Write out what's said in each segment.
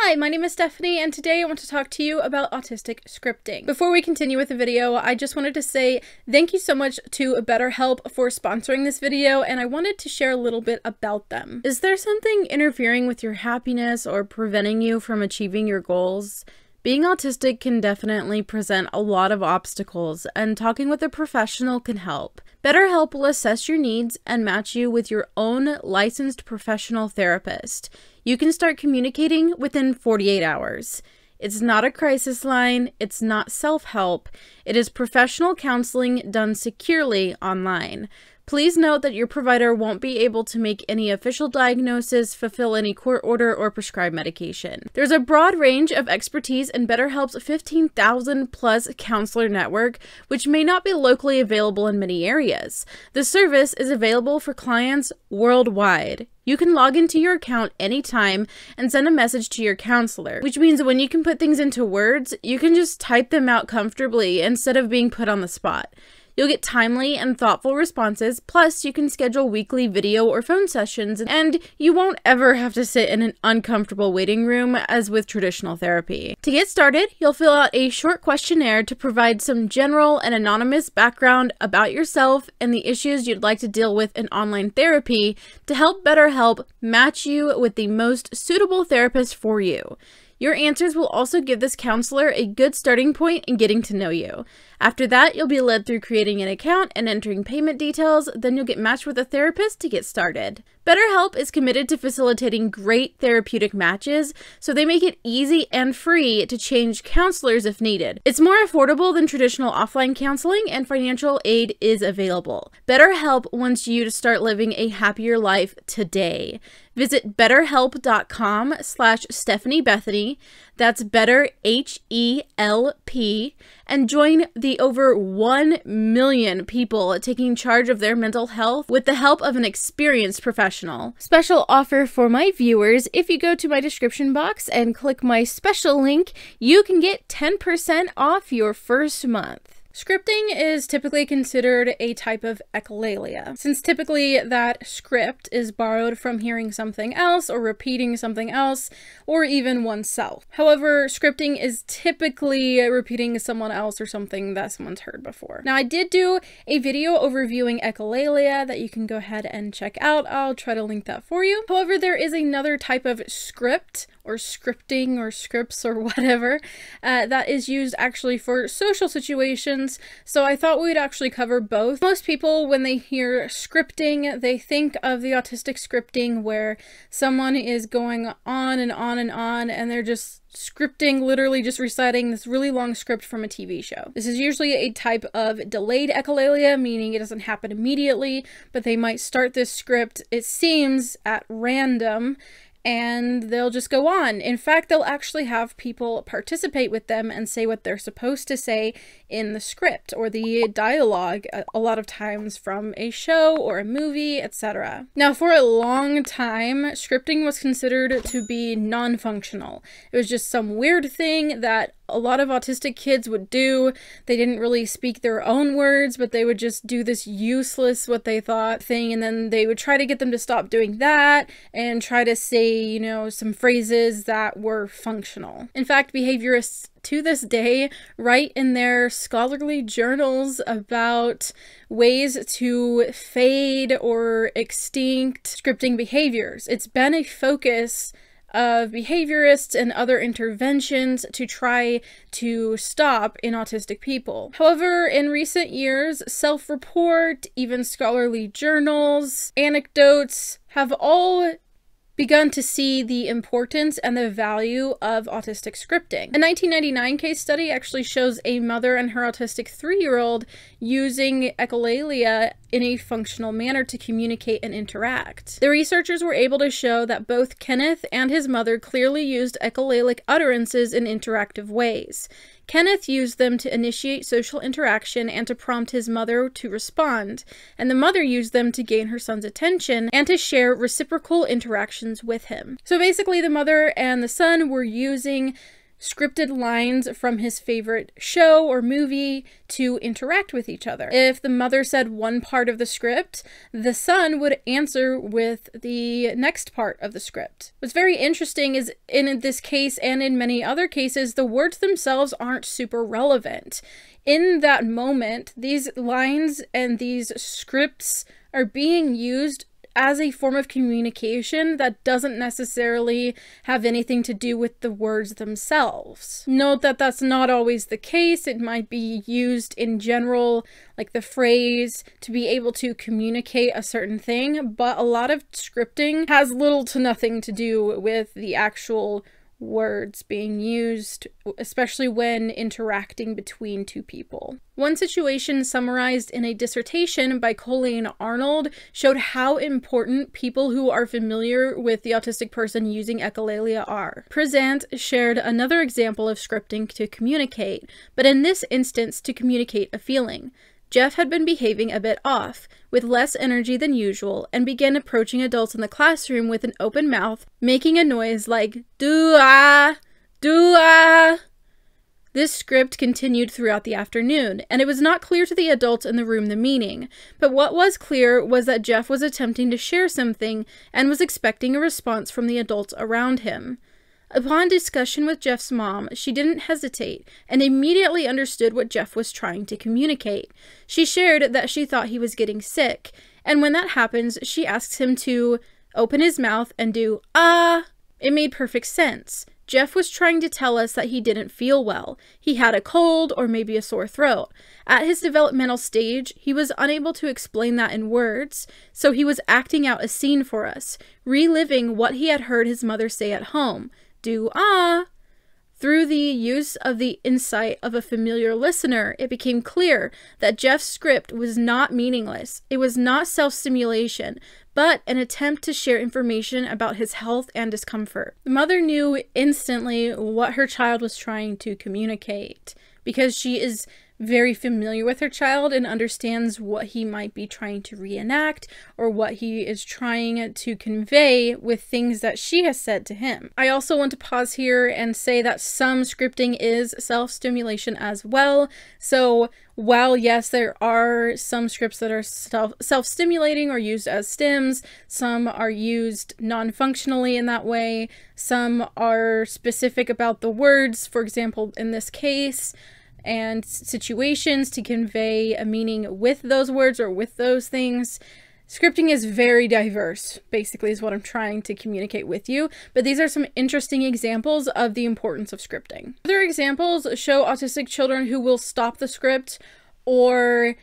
Hi, my name is Bethany, and today I want to talk to you about autistic scripting. Before we continue with the video, I just wanted to say thank you so much to BetterHelp for sponsoring this video, and I wanted to share a little bit about them. Is there something interfering with your happiness or preventing you from achieving your goals? Being autistic can definitely present a lot of obstacles, and talking with a professional can help. BetterHelp will assess your needs and match you with your own licensed professional therapist. You can start communicating within 48 hours. It's not a crisis line, it's not self-help, it is professional counseling done securely online. Please note that your provider won't be able to make any official diagnosis, fulfill any court order, or prescribe medication. There's a broad range of expertise in BetterHelp's 15,000 plus counselor network, which may not be locally available in many areas. The service is available for clients worldwide. You can log into your account anytime and send a message to your counselor, which means when you can put things into words, you can just type them out comfortably instead of being put on the spot. You'll get timely and thoughtful responses, plus you can schedule weekly video or phone sessions, and you won't ever have to sit in an uncomfortable waiting room as with traditional therapy. To get started, you'll fill out a short questionnaire to provide some general and anonymous background about yourself and the issues you'd like to deal with in online therapy to help BetterHelp match you with the most suitable therapist for you. Your answers will also give this counselor a good starting point in getting to know you. After that, you'll be led through creating an account and entering payment details, then you'll get matched with a therapist to get started. BetterHelp is committed to facilitating great therapeutic matches, so they make it easy and free to change counselors if needed. It's more affordable than traditional offline counseling, and financial aid is available. BetterHelp wants you to start living a happier life today. Visit betterhelp.com/StephanieBethany, that's better HELP, and join the over 1 million people taking charge of their mental health with the help of an experienced professional. Special offer for my viewers: if you go to my description box and click my special link, you can get 10% off your first month. Scripting is typically considered a type of echolalia, since typically that script is borrowed from hearing something else or repeating something else, or even oneself. However, scripting is typically repeating someone else or something that someone's heard before. Now, I did do a video overviewing echolalia that you can go ahead and check out. I'll try to link that for you. However, there is another type of script, or scripting, or scripts, or whatever, that is used actually for social situations, so I thought we'd actually cover both. Most people, when they hear scripting, they think of the autistic scripting where someone is going on and on and on, and they're just scripting, literally just reciting this really long script from a TV show. This is usually a type of delayed echolalia, meaning it doesn't happen immediately, but they might start this script, it seems, at random, and they'll just go on. In fact, they'll actually have people participate with them and say what they're supposed to say in the script or the dialogue, a lot of times from a show or a movie, etc. Now, for a long time, scripting was considered to be non-functional. It was just some weird thing that a lot of autistic kids would do. They didn't really speak their own words, but they would just do this useless, what they thought, thing, and then they would try to get them to stop doing that and try to say, you know, some phrases that were functional. In fact, behaviorists to this day write in their scholarly journals about ways to fade or extinct scripting behaviors. It's been a focus of behaviorists and other interventions to try to stop in autistic people. However, in recent years, self-report, even scholarly journals, anecdotes have all begun to see the importance and the value of autistic scripting. A 1999 case study actually shows a mother and her autistic 3-year-old using echolalia in a functional manner to communicate and interact. The researchers were able to show that both Kenneth and his mother clearly used echolalic utterances in interactive ways. Kenneth used them to initiate social interaction and to prompt his mother to respond, and the mother used them to gain her son's attention and to share reciprocal interactions with him. So basically, the mother and the son were using scripted lines from his favorite show or movie to interact with each other. If the mother said one part of the script, the son would answer with the next part of the script. What's very interesting is in this case and in many other cases, the words themselves aren't super relevant. In that moment, these lines and these scripts are being used as a form of communication that doesn't necessarily have anything to do with the words themselves. Note that that's not always the case. It might be used in general, like the phrase, to be able to communicate a certain thing, but a lot of scripting has little to nothing to do with the actual words being used, especially when interacting between two people. One situation summarized in a dissertation by Colleen Arnold showed how important people who are familiar with the autistic person using echolalia are. Prezant shared another example of scripting to communicate, but in this instance to communicate a feeling. Jeff had been behaving a bit off, with less energy than usual, and began approaching adults in the classroom with an open mouth, making a noise like, "Doo-ah! Doo-ah!" This script continued throughout the afternoon, and it was not clear to the adults in the room the meaning, but what was clear was that Jeff was attempting to share something and was expecting a response from the adults around him. Upon discussion with Jeff's mom, she didn't hesitate and immediately understood what Jeff was trying to communicate. She shared that she thought he was getting sick, and when that happens, she asks him to open his mouth and do, "ah." It made perfect sense. Jeff was trying to tell us that he didn't feel well. He had a cold or maybe a sore throat. At his developmental stage, he was unable to explain that in words, so he was acting out a scene for us, reliving what he had heard his mother say at home. Do ah. Through the use of the insight of a familiar listener, it became clear that Jeff's script was not meaningless. It was not self-stimulation, but an attempt to share information about his health and discomfort. The mother knew instantly what her child was trying to communicate because she is very familiar with her child and understands what he might be trying to reenact or what he is trying to convey with things that she has said to him. I also want to pause here and say that some scripting is self-stimulation as well. So while yes, there are some scripts that are self-stimulating or used as stims, some are used non-functionally in that way, some are specific about the words, for example, in this case, and situations to convey a meaning with those words or with those things. Scripting is very diverse, basically, is what I'm trying to communicate with you, but these are some interesting examples of the importance of scripting. Other examples show autistic children who will stop the script or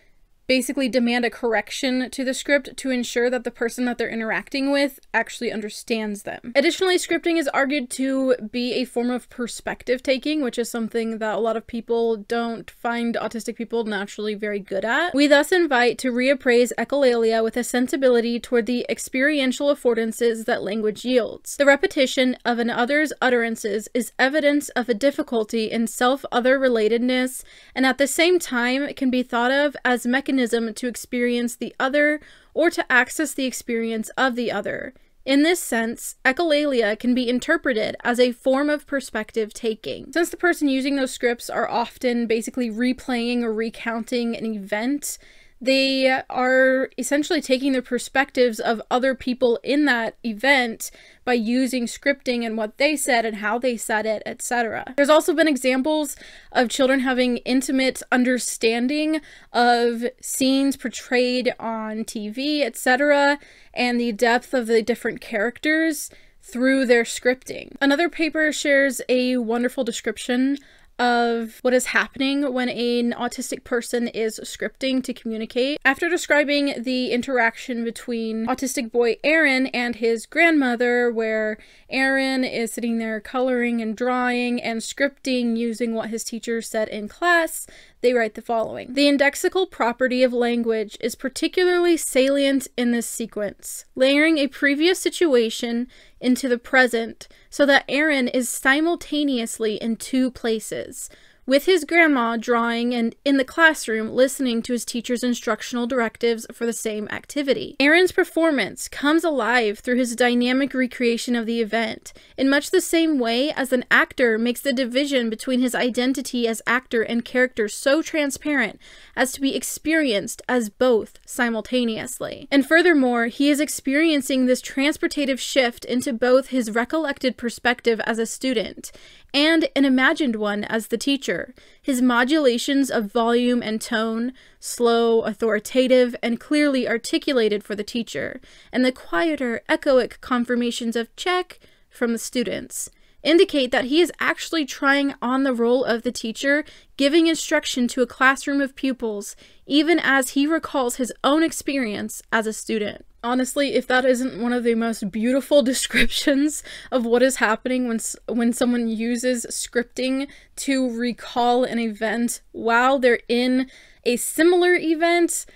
basically demand a correction to the script to ensure that the person that they're interacting with actually understands them. Additionally, scripting is argued to be a form of perspective taking, which is something that a lot of people don't find autistic people naturally very good at. We thus invite to reappraise echolalia with a sensibility toward the experiential affordances that language yields. The repetition of an other's utterances is evidence of a difficulty in self-other relatedness, and at the same time it can be thought of as mechanism to experience the other or to access the experience of the other. In this sense, echolalia can be interpreted as a form of perspective taking. Since the person using those scripts are often basically replaying or recounting an event, they are essentially taking the perspectives of other people in that event by using scripting and what they said and how they said it, etc. There's also been examples of children having intimate understanding of scenes portrayed on TV, etc., and the depth of the different characters through their scripting. Another paper shares a wonderful description of what is happening when an autistic person is scripting to communicate. After describing the interaction between autistic boy Aaron and his grandmother, where Aaron is sitting there coloring and drawing and scripting using what his teacher said in class, they write the following. The indexical property of language is particularly salient in this sequence, layering a previous situation into the present so that Aaron is simultaneously in two places. with his grandma drawing and in the classroom listening to his teacher's instructional directives for the same activity. Aaron's performance comes alive through his dynamic recreation of the event, in much the same way as an actor makes the division between his identity as actor and character so transparent as to be experienced as both simultaneously. And furthermore, he is experiencing this transportative shift into both his recollected perspective as a student and an imagined one as the teacher. His modulations of volume and tone, slow, authoritative, and clearly articulated for the teacher, and the quieter, echoic confirmations of check from the students, indicate that he is actually trying on the role of the teacher, giving instruction to a classroom of pupils, even as he recalls his own experience as a student. Honestly, if that isn't one of the most beautiful descriptions of what is happening when someone uses scripting to recall an event while they're in a similar event,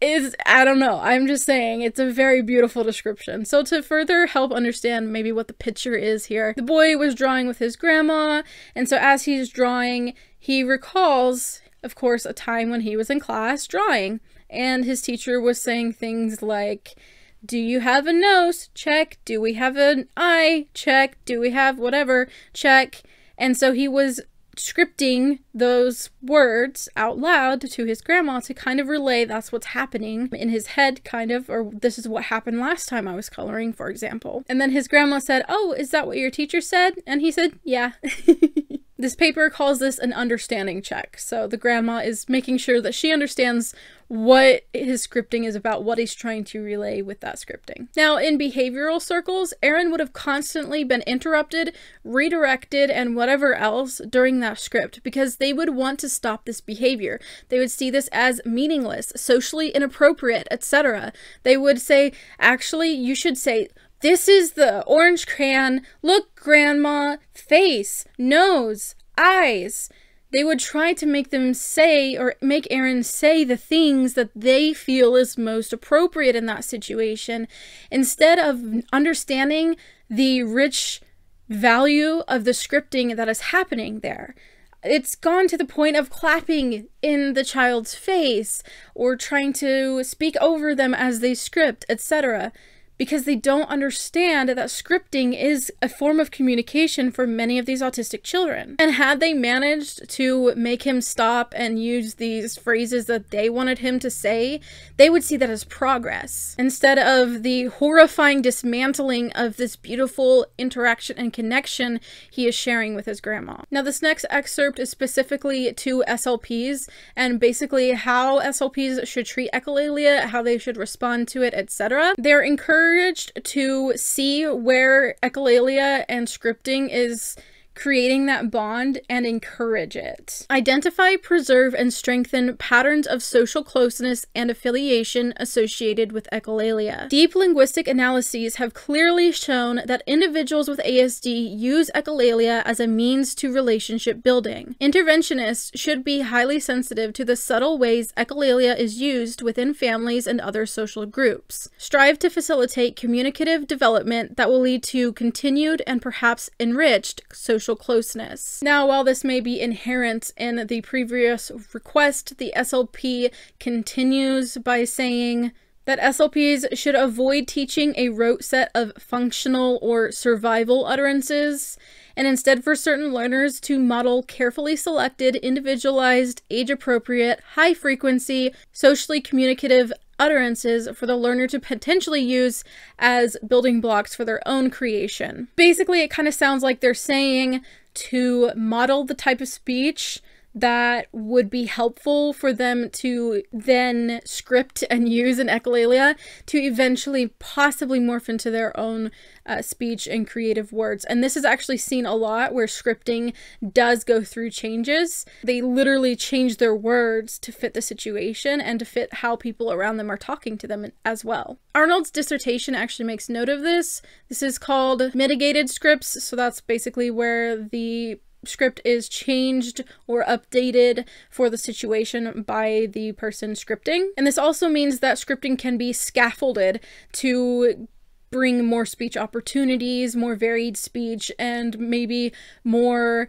I don't know. I'm just saying, it's a very beautiful description. So to further help understand maybe what the picture is here, the boy was drawing with his grandma, and so as he's drawing, he recalls, of course, a time when he was in class drawing, and his teacher was saying things like, do you have a nose? Check. Do we have an eye? Check. Do we have whatever? Check. And so he was scripting those words out loud to his grandma to kind of relay that's what's happening in his head, kind of, or this is what happened last time I was coloring, for example. And then his grandma said, "Oh, is that what your teacher said?" And he said, "Yeah." This paper calls this an understanding check. So the grandma is making sure that she understands what his scripting is about, what he's trying to relay with that scripting. Now, in behavioral circles, Aaron would have constantly been interrupted, redirected, and whatever else during that script because they would want to stop this behavior. They would see this as meaningless, socially inappropriate, etc. They would say, actually, you should say, "This is the orange crayon. Look, grandma, face, nose, eyes." They would try to make them say, or make Aaron say, the things that they feel is most appropriate in that situation, instead of understanding the rich value of the scripting that is happening there. It's gone to the point of clapping in the child's face, or trying to speak over them as they script, etc., because they don't understand that scripting is a form of communication for many of these autistic children. And had they managed to make him stop and use these phrases that they wanted him to say, they would see that as progress, instead of the horrifying dismantling of this beautiful interaction and connection he is sharing with his grandma. Now, this next excerpt is specifically to SLPs, and basically how SLPs should treat echolalia, how they should respond to it, etc. They're encouraged to see where echolalia and scripting is creating that bond and encourage it. Identify, preserve, and strengthen patterns of social closeness and affiliation associated with echolalia. Deep linguistic analyses have clearly shown that individuals with ASD use echolalia as a means to relationship building. Interventionists should be highly sensitive to the subtle ways echolalia is used within families and other social groups. Strive to facilitate communicative development that will lead to continued and perhaps enriched social closeness. Now, while this may be inherent in the previous request, the SLP continues by saying that SLPs should avoid teaching a rote set of functional or survival utterances, and instead for certain learners to model carefully selected, individualized, age-appropriate, high-frequency, socially communicative utterances for the learner to potentially use as building blocks for their own creation. Basically, it kind of sounds like they're saying to model the type of speech that would be helpful for them to then script and use in echolalia to eventually possibly morph into their own speech and creative words. And this is actually seen a lot where scripting does go through changes. They literally change their words to fit the situation and to fit how people around them are talking to them as well. Arnold's dissertation actually makes note of this. This is called mitigated scripts. So that's basically where the script is changed or updated for the situation by the person scripting. And this also means that scripting can be scaffolded to bring more speech opportunities, more varied speech, and maybe more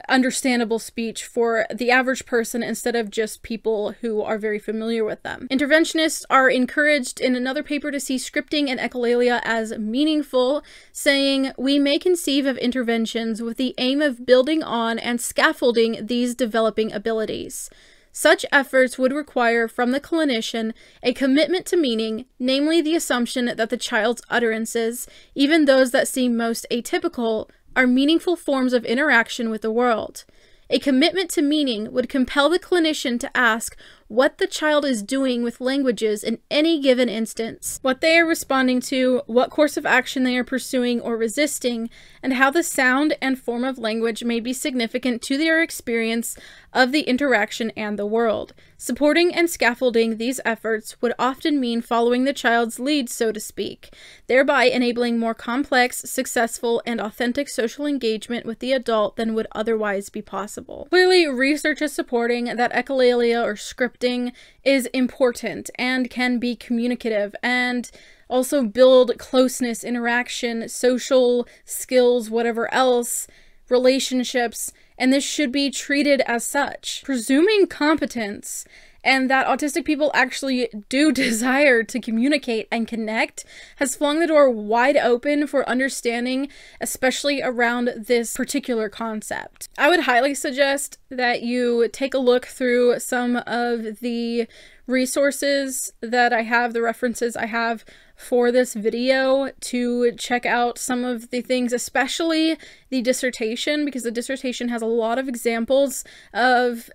understandable speech for the average person instead of just people who are very familiar with them. Interventionists are encouraged in another paper to see scripting and echolalia as meaningful, saying, "We may conceive of interventions with the aim of building on and scaffolding these developing abilities. Such efforts would require from the clinician a commitment to meaning, namely the assumption that the child's utterances, even those that seem most atypical, are meaningful forms of interaction with the world. A commitment to meaning would compel the clinician to ask what the child is doing with languages in any given instance, what they are responding to, what course of action they are pursuing or resisting, and how the sound and form of language may be significant to their experience of the interaction and the world. Supporting and scaffolding these efforts would often mean following the child's lead, so to speak, thereby enabling more complex, successful, and authentic social engagement with the adult than would otherwise be possible." Clearly, research is supporting that echolalia or scripting is important and can be communicative and also build closeness, interaction, social skills, whatever else, relationships, and this should be treated as such. Presuming competence and that autistic people actually do desire to communicate and connect has flung the door wide open for understanding, especially around this particular concept. I would highly suggest that you take a look through some of the resources that I have, the references I have for this video, to check out some of the things, especially the dissertation, because the dissertation has a lot of examples of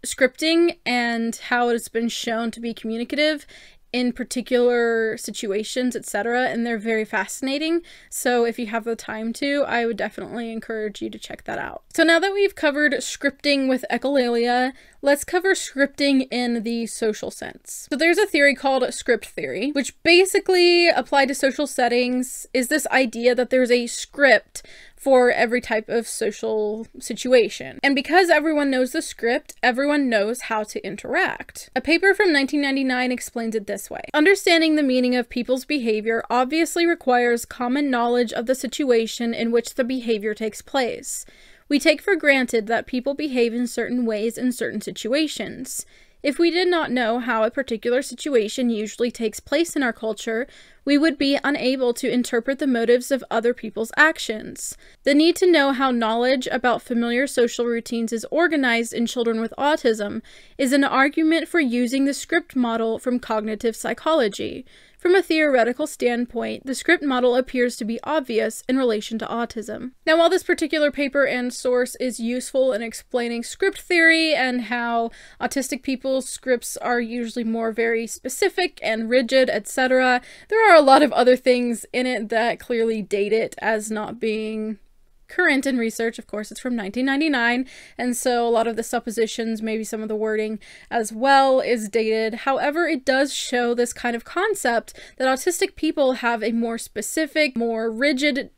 scripting and how it's been shown to be communicative in particular situations, etc., and they're very fascinating. So if you have the time to, I would definitely encourage you to check that out. So now that we've covered scripting with echolalia, let's cover scripting in the social sense. So there's a theory called script theory, which basically, applied to social settings, is this idea that there's a script for every type of social situation. And because everyone knows the script, everyone knows how to interact. A paper from 1999 explains it this way. Understanding the meaning of people's behavior obviously requires common knowledge of the situation in which the behavior takes place. We take for granted that people behave in certain ways in certain situations. If we did not know how a particular situation usually takes place in our culture, we would be unable to interpret the motives of other people's actions. The need to know how knowledge about familiar social routines is organized in children with autism is an argument for using the script model from cognitive psychology. From a theoretical standpoint, the script model appears to be obvious in relation to autism. Now, while this particular paper and source is useful in explaining script theory and how autistic people's scripts are usually more very specific and rigid, etc., there are a lot of other things in it that clearly date it as not being current in research. Of course, it's from 1999, and so a lot of the suppositions, maybe some of the wording as well, is dated. However, it does show this kind of concept that autistic people have a more specific, more rigid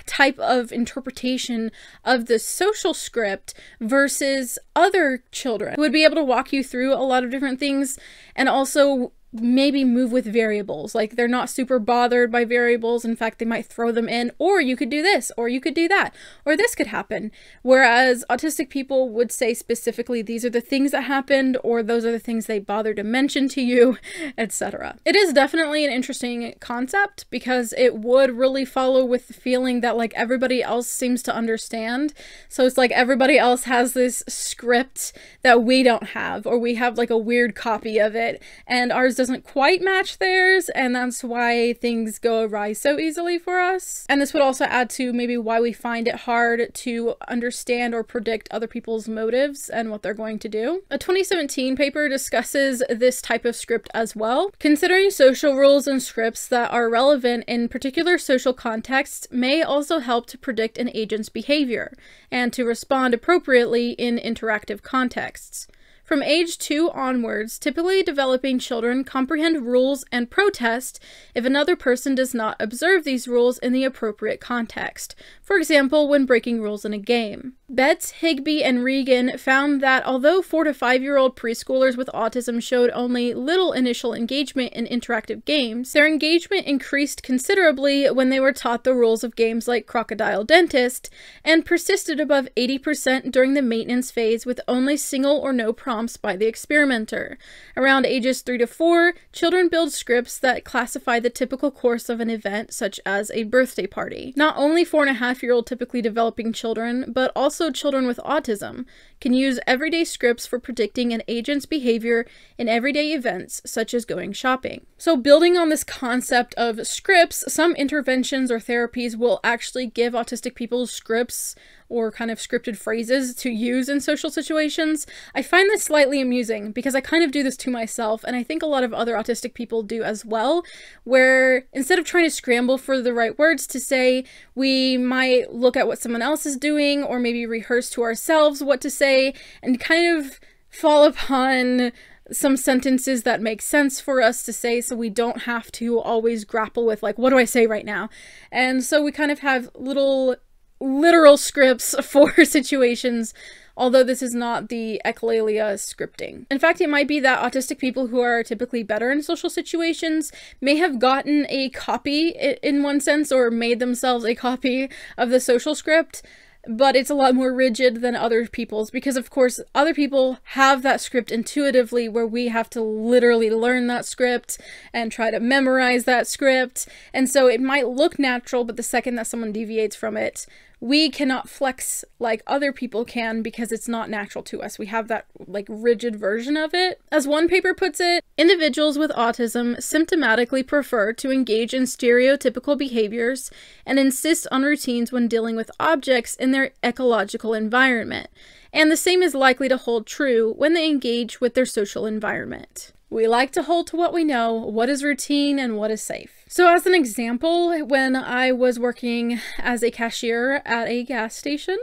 type of interpretation of the social script versus other children who would be able to walk you through a lot of different things and also maybe move with variables. Like, they're not super bothered by variables. In fact, they might throw them in, or you could do this, or you could do that, or this could happen. Whereas autistic people would say specifically, these are the things that happened, or those are the things they bothered to mention to you, etc. It is definitely an interesting concept because it would really follow with the feeling that like everybody else seems to understand. So it's like everybody else has this script that we don't have, or we have like a weird copy of it, and ours doesn't quite match theirs, and that's why things go awry so easily for us. And this would also add to maybe why we find it hard to understand or predict other people's motives and what they're going to do. A 2017 paper discusses this type of script as well. Considering social rules and scripts that are relevant in particular social contexts may also help to predict an agent's behavior and to respond appropriately in interactive contexts. From age 2 onwards, typically developing children comprehend rules and protest if another person does not observe these rules in the appropriate context, for example, when breaking rules in a game. Betts, Higby, and Regan found that although 4 to 5-year-old preschoolers with autism showed only little initial engagement in interactive games, their engagement increased considerably when they were taught the rules of games like Crocodile Dentist, and persisted above 80% during the maintenance phase with only single or no prompts by the experimenter. Around ages 3 to 4, children build scripts that classify the typical course of an event, such as a birthday party. Not only 4.5-year-old typically developing children, but also children with autism can use everyday scripts for predicting an agent's behavior in everyday events, such as going shopping. So building on this concept of scripts, some interventions or therapies will actually give autistic people scripts or kind of scripted phrases to use in social situations. I find this slightly amusing because I kind of do this to myself, and I think a lot of other autistic people do as well, where instead of trying to scramble for the right words to say, we might look at what someone else is doing, or maybe rehearse to ourselves what to say, and kind of fall upon some sentences that make sense for us to say, so we don't have to always grapple with, like, what do I say right now? And so we kind of have little literal scripts for situations, although this is not the echolalia scripting. In fact, it might be that autistic people who are typically better in social situations may have gotten a copy in one sense, or made themselves a copy of the social script, but it's a lot more rigid than other people's, because of course other people have that script intuitively, where we have to literally learn that script and try to memorize that script, and so it might look natural, but the second that someone deviates from it, we cannot flex like other people can because it's not natural to us. We have that like rigid version of it. As one paper puts it, individuals with autism symptomatically prefer to engage in stereotypical behaviors and insist on routines when dealing with objects in their ecological environment. And the same is likely to hold true when they engage with their social environment. We like to hold to what we know, what is routine and what is safe. So as an example, when I was working as a cashier at a gas station,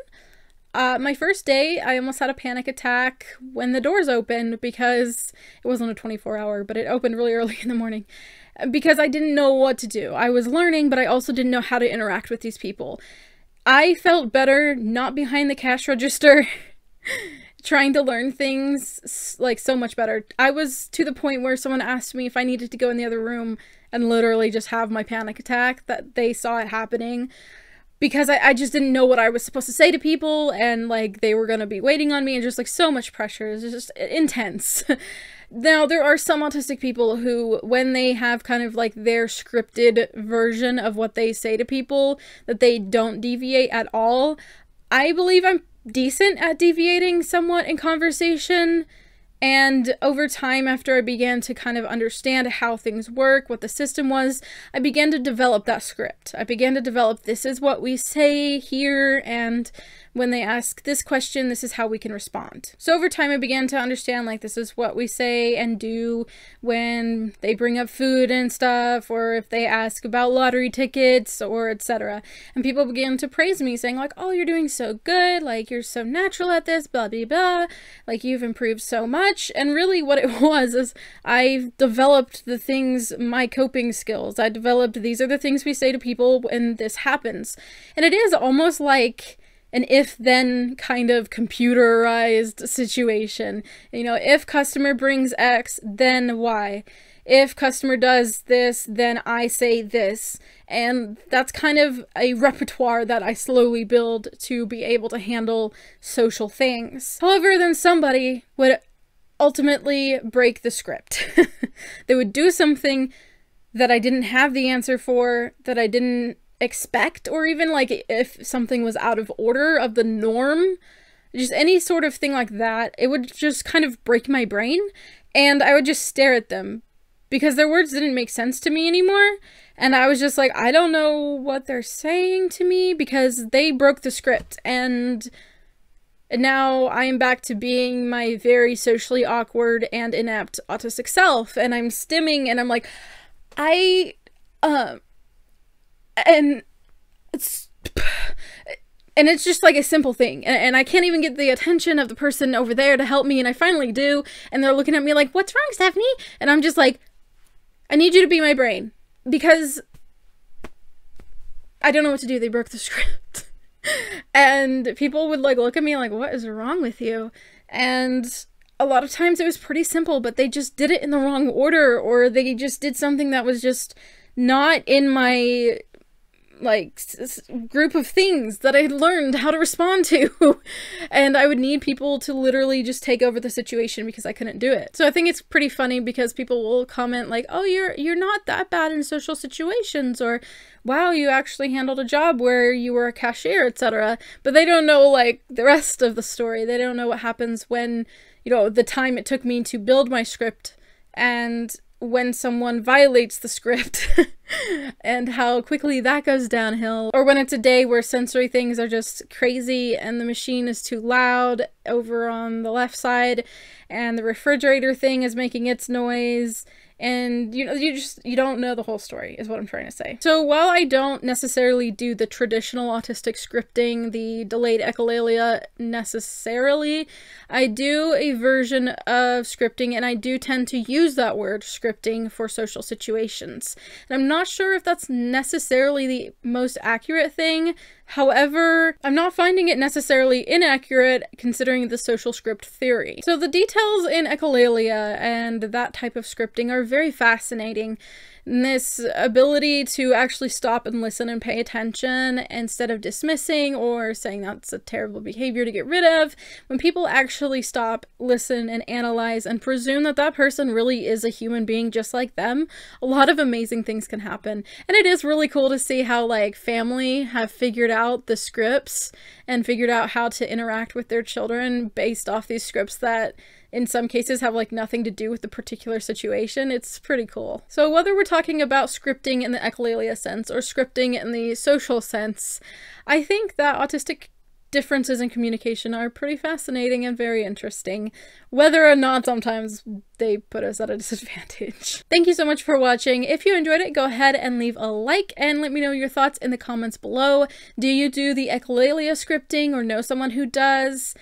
my first day, I almost had a panic attack when the doors opened, because it wasn't a 24-hour, but it opened really early in the morning, because I didn't know what to do. I was learning, but I also didn't know how to interact with these people. I felt better not behind the cash register trying to learn things, like, so much better. I was to the point where someone asked me if I needed to go in the other room and literally just have my panic attack, that they saw it happening, because I just didn't know what I was supposed to say to people, and like they were gonna be waiting on me, and just like so much pressure. It's just intense. Now, there are some autistic people who, when they have kind of like their scripted version of what they say to people, that they don't deviate at all. I believe I'm decent at deviating somewhat in conversation, and over time, after I began to kind of understand how things work, what the system was, I began to develop that script. I began to develop, this is what we say here, and when they ask this question, this is how we can respond. So over time, I began to understand, like, this is what we say and do when they bring up food and stuff, or if they ask about lottery tickets, or etc. And people began to praise me, saying like, oh, you're doing so good, like, you're so natural at this, blah, blah, blah, like, you've improved so much. And really what it was is I developed the things, my coping skills. I developed, these are the things we say to people when this happens. And it is almost like an if-then kind of computerized situation. You know, if customer brings X, then Y. If customer does this, then I say this. And that's kind of a repertoire that I slowly build to be able to handle social things. However, then somebody would ultimately break the script. They would do something that I didn't have the answer for, that I didn't expect, or even like if something was out of order of the norm, just any sort of thing like that, it would just kind of break my brain, and I would just stare at them because their words didn't make sense to me anymore, and I was just like, I don't know what they're saying to me, because they broke the script. And now I am back to being my very socially awkward and inept autistic self, and I'm stimming, and I'm like, and it's just like a simple thing, and I can't even get the attention of the person over there to help me, and I finally do, and they're looking at me like, what's wrong, Stephanie? And I'm just like, I need you to be my brain, because I don't know what to do. They broke the script. And people would like look at me like, what is wrong with you? And a lot of times it was pretty simple, but they just did it in the wrong order, or they just did something that was just not in my like group of things that I learned how to respond to. And I would need people to literally just take over the situation because I couldn't do it. So I think it's pretty funny because people will comment like, oh, you're not that bad in social situations, or wow, you actually handled a job where you were a cashier, etc. But they don't know like the rest of the story. They don't know what happens when, you know, the time it took me to build my script, and when someone violates the script and how quickly that goes downhill, or when it's a day where sensory things are just crazy and the machine is too loud over on the left side and the refrigerator thing is making its noise, and you don't know the whole story is what I'm trying to say. So while I don't necessarily do the traditional autistic scripting, the delayed echolalia necessarily, I do a version of scripting, and I do tend to use that word scripting for social situations. And I'm not sure if that's necessarily the most accurate thing. However, I'm not finding it necessarily inaccurate considering the social script theory. So the details in echolalia and that type of scripting are very fascinating. And this ability to actually stop and listen and pay attention instead of dismissing or saying that's a terrible behavior to get rid of. When people actually stop, listen, and analyze and presume that that person really is a human being just like them, a lot of amazing things can happen. And it is really cool to see how like family have figured out the scripts and figured out how to interact with their children based off these scripts that in some cases have like nothing to do with the particular situation. It's pretty cool. So whether we're talking about scripting in the echolalia sense or scripting in the social sense, I think that autistic differences in communication are pretty fascinating and very interesting, whether or not sometimes they put us at a disadvantage. Thank you so much for watching. If you enjoyed it, go ahead and leave a like and let me know your thoughts in the comments below. Do you do the echolalia scripting or know someone who does?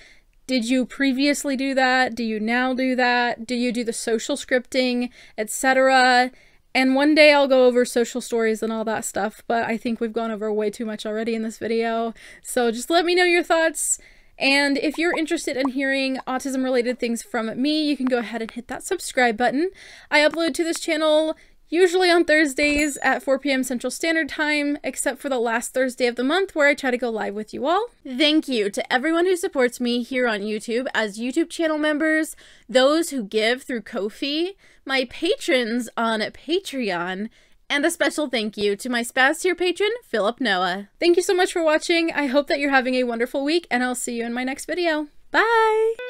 Did you previously do that? Do you now do that? Do you do the social scripting, etc.? And one day I'll go over social stories and all that stuff, but I think we've gone over way too much already in this video. So just let me know your thoughts. And if you're interested in hearing autism-related things from me, you can go ahead and hit that subscribe button. I upload to this channel usually on Thursdays at 4 p.m. Central Standard Time, except for the last Thursday of the month where I try to go live with you all. Thank you to everyone who supports me here on YouTube as YouTube channel members, those who give through Ko-fi, my patrons on Patreon, and a special thank you to my spouse tier patron, Philip Noah. Thank you so much for watching. I hope that you're having a wonderful week, and I'll see you in my next video. Bye!